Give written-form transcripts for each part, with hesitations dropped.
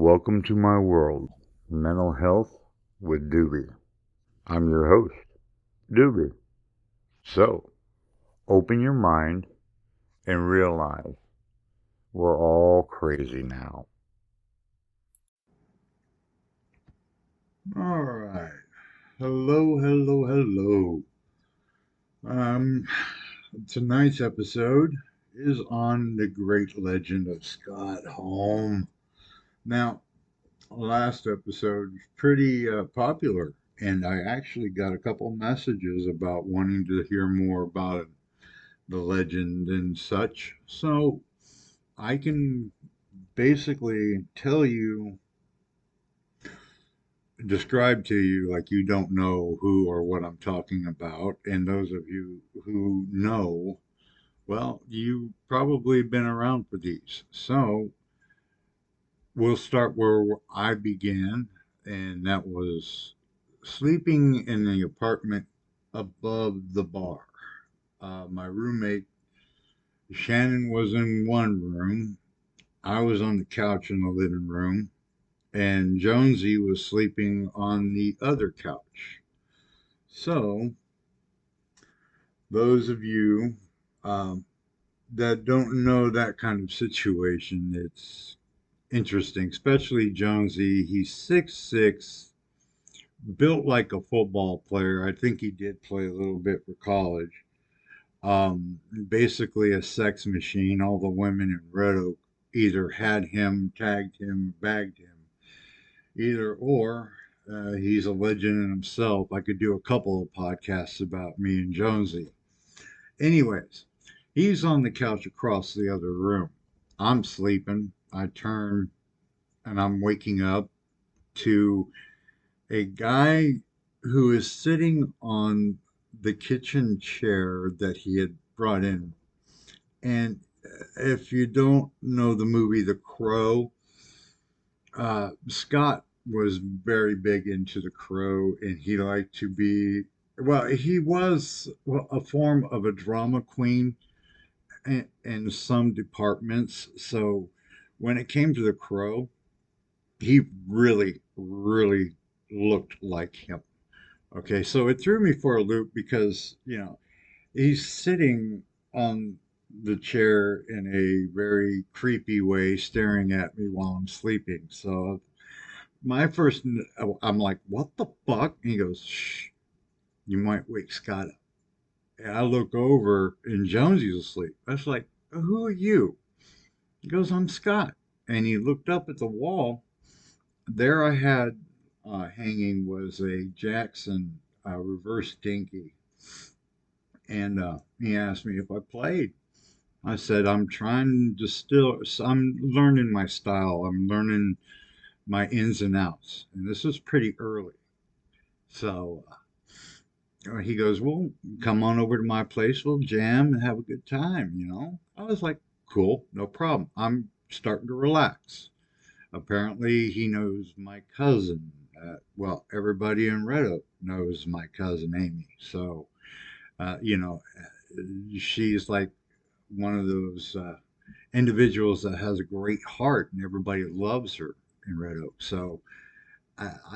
Welcome to my world, mental health with Dewbee. I'm your host, Dewbee. So, open your mind and realize we're all crazy now. All right. Hello, hello, hello. Um, Tonight's episode is on the great legend of Scott Hom. Now, last episode was pretty popular, and I actually got a couple messages about wanting to hear more about the legend and such. So I can basically tell you, describe to you like you don't know who or what I'm talking about. And those of you who know, well, you probably been around for these. So we'll start where I began, and that was sleeping in the apartment above the bar. My roommate Shannon was in one room. I was on the couch in the living room, and Jonesy was sleeping on the other couch. So, those of you um, that don't know that kind of situation, it's interesting, especially Jonesy. He's 6'6", built like a football player. I think he did play a little bit for college. Basically a sex machine. All the women in Red Oak either had him, tagged him, bagged him, either or. He's a legend in himself. I could do a couple of podcasts about me and Jonesy. Anyways, he's on the couch across the other room. I'm sleeping. I turn and I'm waking up to a guy who is sitting on the kitchen chair that he had brought in. And if you don't know the movie The Crow, Scott was very big into The Crow, and he liked to be, well, he was a form of a drama queen in some departments. So when it came to The Crow, he really, really looked like him. Okay, so it threw me for a loop because, he's sitting on the chair in a very creepy way, staring at me while I'm sleeping. So my first, I'm like, what the fuck? And he goes, shh, you might wake Scott up. And I look over and Jonesy's asleep. I was like, who are you? He goes, I'm Scott. And he looked up at the wall. There I had hanging was a Jackson reverse dinky. And he asked me if I played. I said, I'm trying to still, I'm learning my style. I'm learning my ins and outs. And this was pretty early. So he goes, well, come on over to my place. We'll jam and have a good time. I was like, cool, no problem. I'm starting to relax. Apparently, he knows my cousin. Well, everybody in Red Oak knows my cousin Amy. So, uh, you know, she's like one of those individuals that has a great heart and everybody loves her in Red Oak. So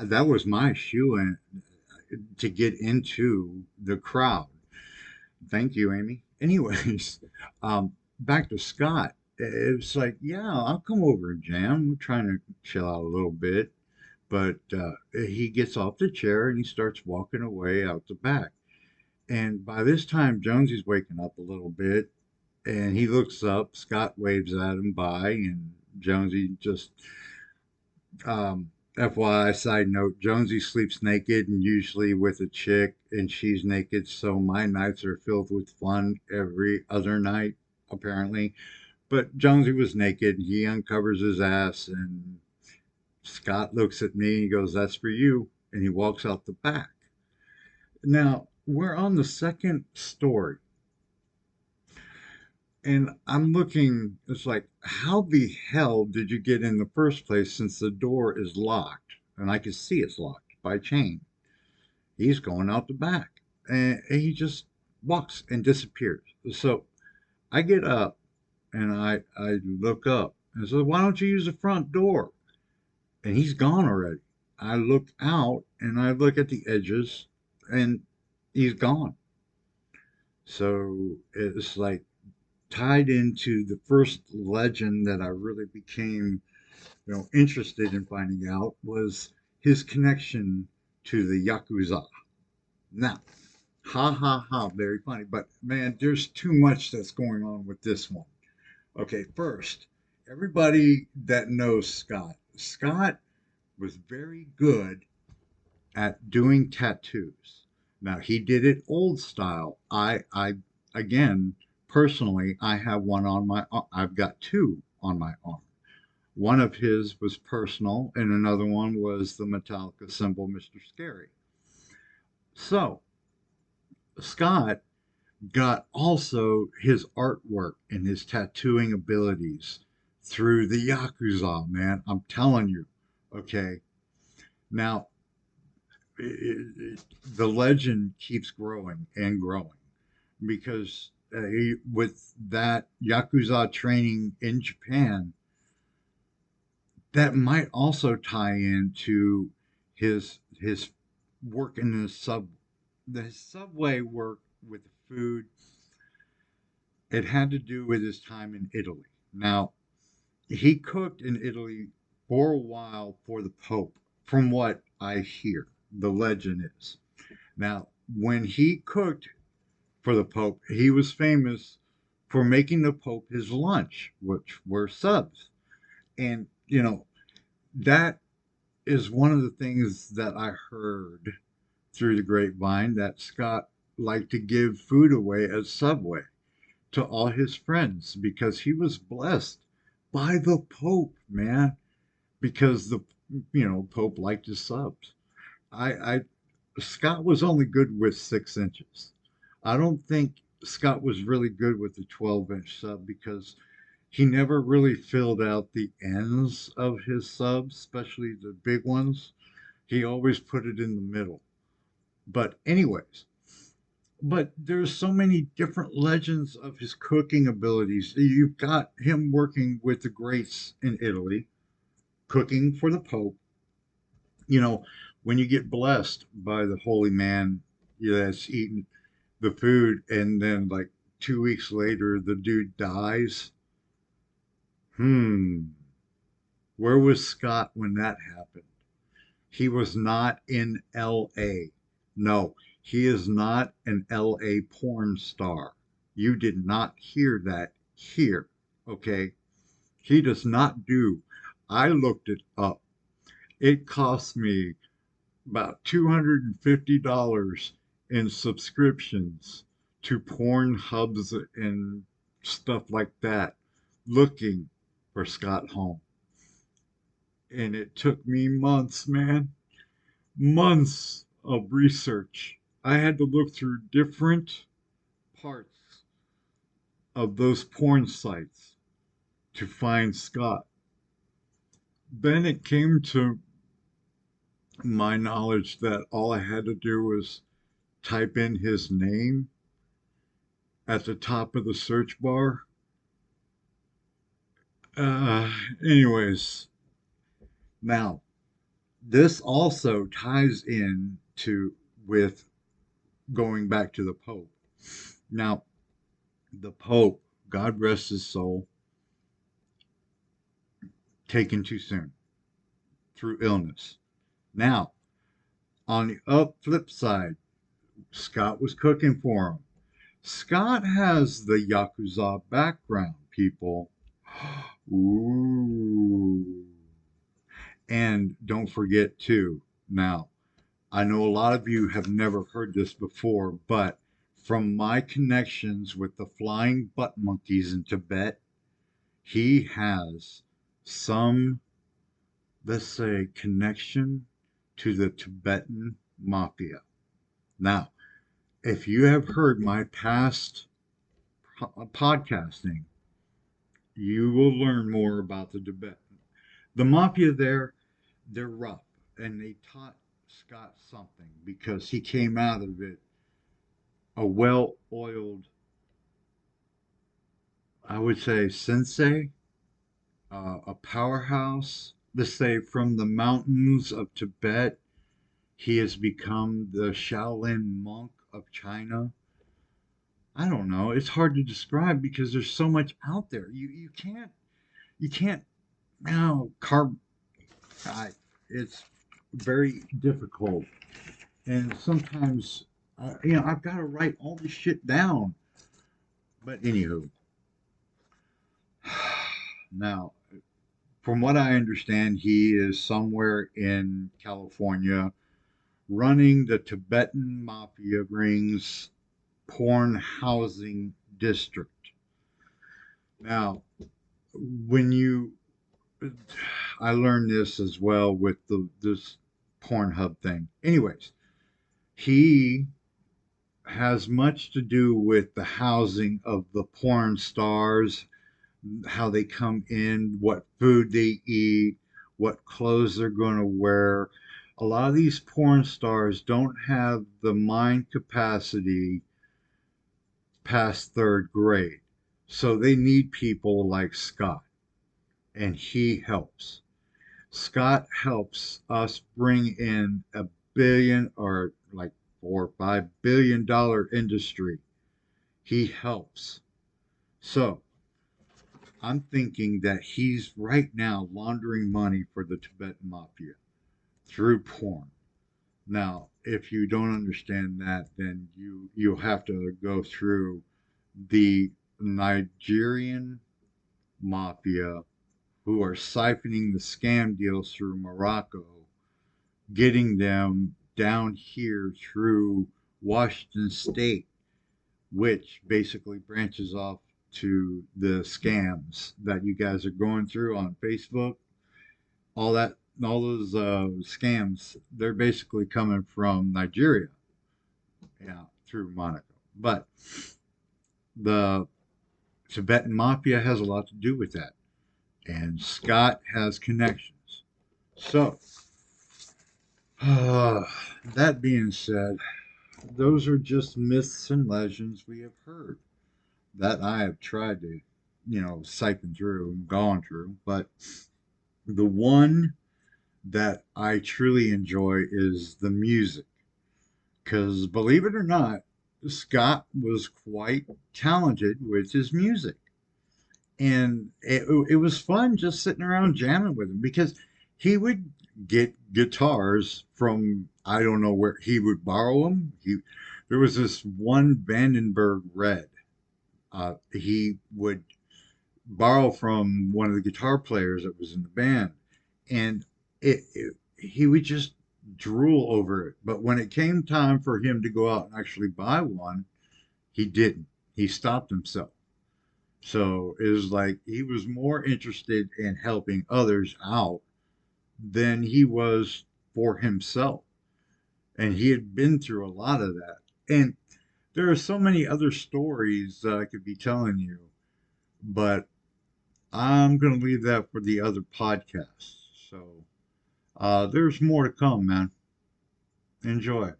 that was my shoe in to get into the crowd. Thank you, Amy. Anyways, back to Scott. It's like, yeah, I'll come over and jam. We're trying to chill out a little bit. But he gets off the chair and he starts walking away out the back. And by this time, Jonesy's waking up a little bit and he looks up. Scott waves at him by, and Jonesy just FYI side note, Jonesy sleeps naked and usually with a chick, and she's naked, so my nights are filled with fun every other night, apparently. But Jonesy was naked, and he uncovers his ass, and Scott looks at me, he goes, that's for you, and he walks out the back. Now, we're on the second story, and I'm looking, it's like, how the hell did you get in the first place since the door is locked? And I can see it's locked by chain. He's going out the back. And he just walks and disappears. So I get up and I look up and I said, why don't you use the front door? and he's gone already. I look out and I look at the edges, and he's gone. So it's like tied into the first legend that I really became, interested in finding out was his connection to the Yakuza. Now, ha ha ha, very funny, but man, there's too much that's going on with this one. Okay, first, everybody that knows Scott, Scott was very good at doing tattoos. Now he did it old style. I again personally, I have one on my. I've got two on my arm. One of his was personal, and another one was the Metallica symbol, Mr. Scary. So Scott got also his artwork and his tattooing abilities through the Yakuza, man. I'm telling you. Okay. Now, the legend keeps growing and growing because with that Yakuza training in Japan, that might also tie into his work in the subway work with the food. It had to do with his time in Italy. Now, he cooked in Italy for a while for the Pope, from what I hear. The legend is. Now, when he cooked for the Pope, he was famous for making the Pope his lunch, which were subs. And, that is one of the things that I heard through the grapevine that Scott liked to give food away at Subway to all his friends because he was blessed by the Pope, man, because the Pope liked his subs. I Scott was only good with 6 inches. I don't think Scott was really good with the 12-inch sub because he never really filled out the ends of his subs, especially the big ones. He always put it in the middle. But anyways, but there's so many different legends of his cooking abilities. You've got him working with the greats in Italy, cooking for the Pope. You know, when you get blessed by the holy man, that's eating the food, and then like 2 weeks later, the dude dies. Hmm, where was Scott when that happened? He was not in LA. No, he is not an LA porn star. You did not hear that here. Okay? He does not do. I looked it up. It cost me about $250 in subscriptions to porn hubs and stuff like that looking for Scott Hom. And it took me months, man, months of research. I had to look through different parts of those porn sites to find Scott. Then it came to my knowledge that all I had to do was type in his name at the top of the search bar. Anyways, now this also ties in to with going back to the Pope. Now, the Pope, God rest his soul, taken too soon through illness. Now, on the flip side, Scott was cooking for him. Scott has the Yakuza background, people. Ooh. And don't forget, too, now, I know a lot of you have never heard this before, but from my connections with the flying butt monkeys in Tibet, he has some, let's say, connection to the Tibetan mafia. Now, if you have heard my past podcasting, you will learn more about the Tibetan. The mafia there, they're rough, and they taught Scott something because he came out of it a well oiled, I would say, sensei, a powerhouse, let's say, from the mountains of Tibet, he has become the Shaolin monk of China. I don't know. It's hard to describe because there's so much out there. You can't now carb. I, it's very difficult, and sometimes I've got to write all this shit down. But anywho, now from what I understand, he is somewhere in California running the Tibetan mafia rings porn housing district. Now, when you, I learned this as well with this Pornhub thing. Anyways, he has much to do with the housing of the porn stars, how they come in, what food they eat, what clothes they're going to wear. A lot of these porn stars don't have the mind capacity past third grade. So they need people like Scott, and he helps. Scott helps us bring in a billion or like $4 or $5 billion industry. He helps. So I'm thinking that he's right now laundering money for the Tibetan mafia through porn. Now, if you don't understand that, then you'll have to go through the Nigerian mafia who are siphoning the scam deals through Morocco, getting them down here through Washington State, which basically branches off to the scams that you guys are going through on Facebook. All that, all those scams, they're basically coming from Nigeria, yeah, through Monaco. But the Tibetan mafia has a lot to do with that, and Scott has connections. So, that being said, those are just myths and legends we have heard that I have tried to, siphon through and gone through. But the one that I truly enjoy is the music. Because believe it or not, Scott was quite talented with his music. And it was fun just sitting around jamming with him because he would get guitars from, I don't know where he would borrow them. There was this one Vandenberg Red. He would borrow from one of the guitar players that was in the band, and he would just drool over it. But when it came time for him to go out and actually buy one, he didn't. He stopped himself. So it was like he was more interested in helping others out than he was for himself. And he had been through a lot of that. And there are so many other stories that I could be telling you, but I'm going to leave that for the other podcasts. So there's more to come, man. Enjoy.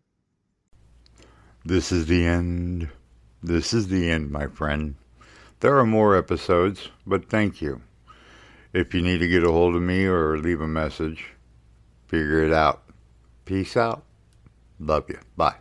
This is the end. This is the end, my friend. There are more episodes, but thank you. If you need to get a hold of me or leave a message, figure it out. Peace out. Love you. Bye.